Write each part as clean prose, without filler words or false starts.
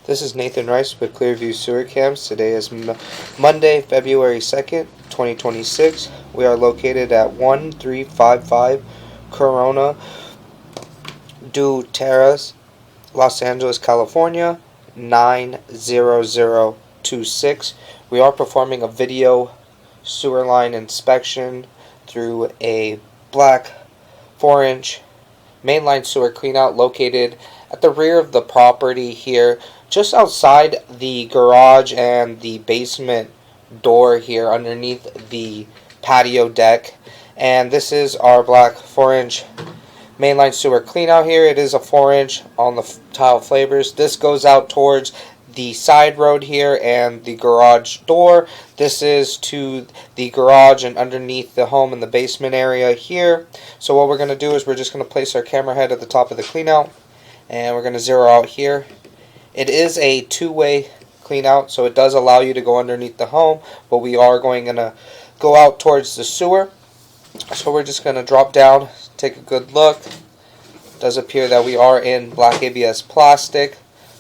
This is Nathan Rice with Clearview Sewer Cams. Today is Monday, February 2nd, 2026. We are located at 1355 Coronado Terrace, Los Angeles, California, 90026. We are performing a video sewer line inspection through a black 4-inch mainline sewer cleanout located at the rear of the property here, just outside the garage and the basement door here underneath the patio deck. And this is our black 4-inch mainline sewer cleanout here. It is a 4-inch on the tile flavors. This goes out towards the side road here and the garage door. This is to the garage and underneath the home in the basement area here. So what we're going to do is we're just going to place our camera head at the top of the cleanout, and we're going to zero out here. It is a two-way cleanout, so it does allow you to go underneath the home, but we are going to go out towards the sewer. So we're just going to drop down, take a good look. It does appear that we are in black ABS plastic.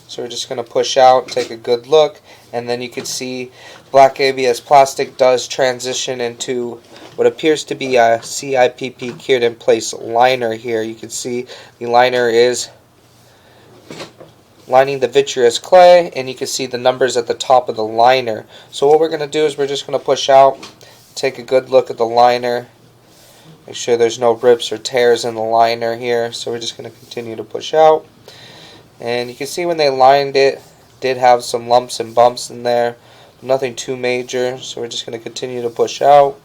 So we're just going to push out, take a good look, and then you can see black ABS plastic does transition into what appears to be a CIPP cured in place liner here. You can see the liner is lining the vitreous clay, and you can see the numbers at the top of the liner. So what we're going to do is we're just going to push out, take a good look at the liner, make sure there's no rips or tears in the liner here. So we're just going to continue to push out. And you can see when they lined it, did have some lumps and bumps in there. Nothing too major, so we're just going to continue to push out.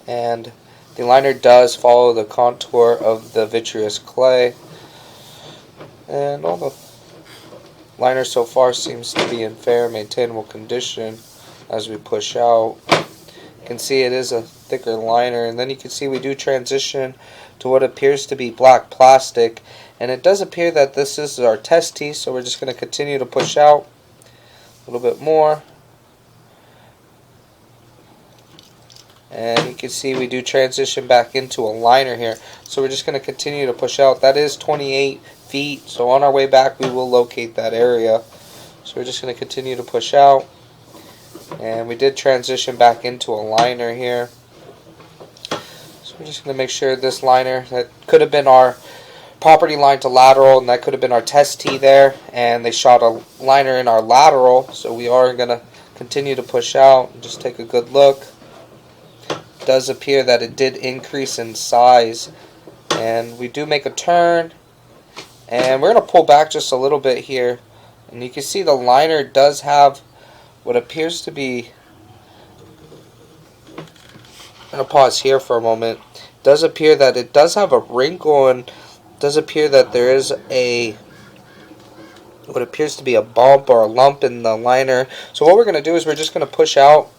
And the liner does follow the contour of the vitreous clay. And all the liner so far seems to be in fair, maintainable condition as we push out. You can see it is a thicker liner, and then you can see we do transition to what appears to be black plastic, and it does appear that this is our test tee, so we're just going to continue to push out a little bit more. And you can see we do transition back into a liner here, so we're just going to continue to push out. That is 28 feet, so on our way back we will locate that area. So we're just going to continue to push out, and we did transition back into a liner here. So we're just going to make sure this liner, that could have been our property line to lateral, and that could have been our test tee there, and they shot a liner in our lateral, so we are going to continue to push out and just take a good look. It does appear that it did increase in size, and we do make a turn, and we're going to pull back just a little bit here, and you can see the liner does have what appears to be, I'm going to pause here for a moment. It does appear that it does have a wrinkle, and it does appear that there is a what appears to be a bump or a lump in the liner. So what we're going to do is we're just going to push out.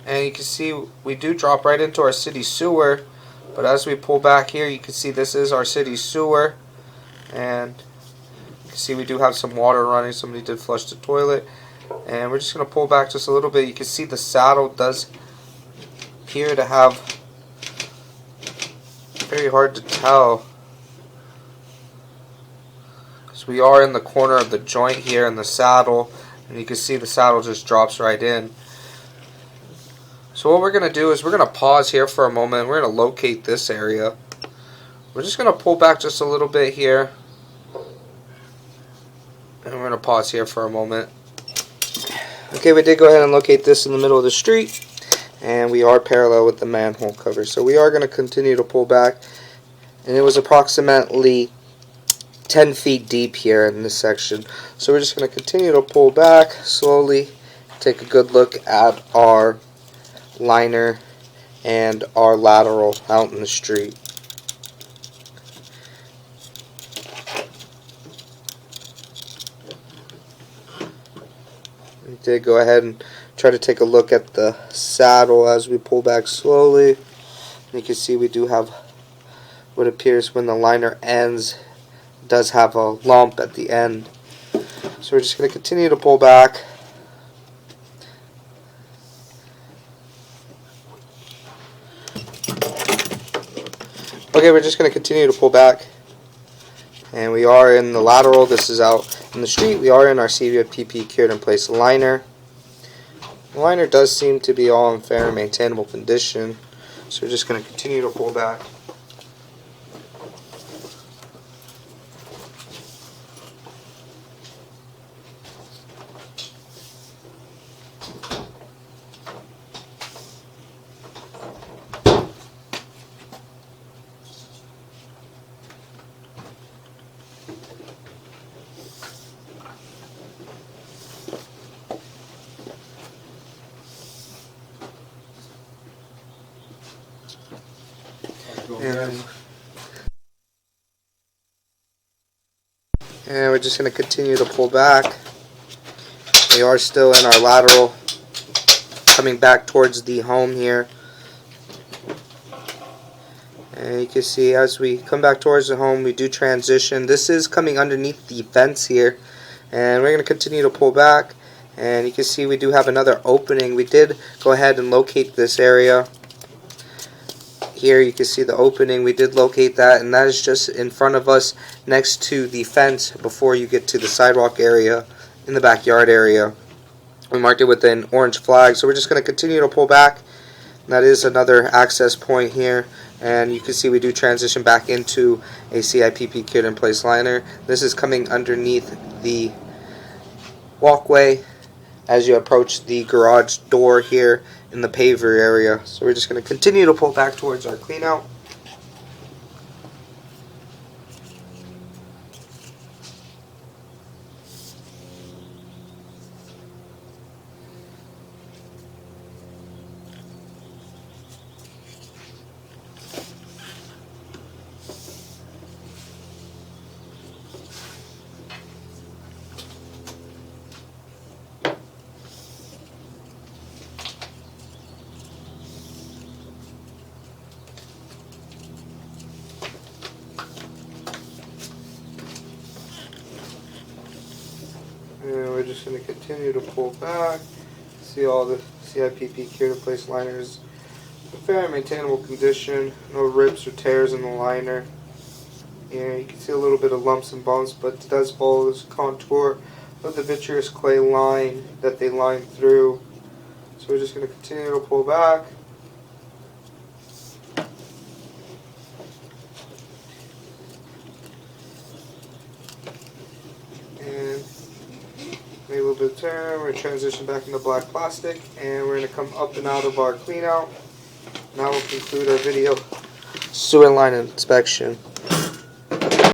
And you can see we do drop right into our city sewer, but as we pull back here, you can see this is our city sewer, and you can see we do have some water running. Somebody did flush the toilet, and we're just going to pull back just a little bit. You can see the saddle does appear to have, very hard to tell, because we are in the corner of the joint here in the saddle, and you can see the saddle just drops right in. So what we're going to do is we're going to pause here for a moment. We're going to locate this area. We're just going to pull back just a little bit here, and we're going to pause here for a moment. Okay, we did go ahead and locate this in the middle of the street, and we are parallel with the manhole cover. So we are going to continue to pull back, and it was approximately 10 feet deep here in this section. So we're just going to continue to pull back slowly, take a good look at our liner and our lateral out in the street. We did go ahead and try to take a look at the saddle as we pull back slowly. You can see we do have what appears when the liner ends, it does have a lump at the end. So we're just going to continue to pull back. Okay, we're just going to continue to pull back. And we are in the lateral. This is out in the street. We are in our CVPP cured in place liner. The liner does seem to be all in fair and maintainable condition. So we're just going to continue to pull back. And we're just going to continue to pull back. We are still in our lateral, coming back towards the home here. And you can see as we come back towards the home, we do transition. This is coming underneath the fence here. And we're going to continue to pull back. And you can see we do have another opening. We did go ahead and locate this area. Here you can see the opening. We did locate that, and that is just in front of us next to the fence before you get to the sidewalk area in the backyard area. We marked it with an orange flag, so we're just going to continue to pull back. And that is another access point here, and you can see we do transition back into a CIPP cured in place liner. This is coming underneath the walkway as you approach the garage door here in the paver area. So we're just going to continue to pull back towards our clean out. And we're just going to continue to pull back. See all the CIPP cured in place liners in fair and maintainable condition. No rips or tears in the liner. And you can see a little bit of lumps and bumps, but it does follow this contour of the vitreous clay line that they lined through. So we're just going to continue to pull back. And make a little bit of turn. We're going to transition back into black plastic, and we're going to come up and out of our clean out. Now we'll conclude our video sewer line inspection.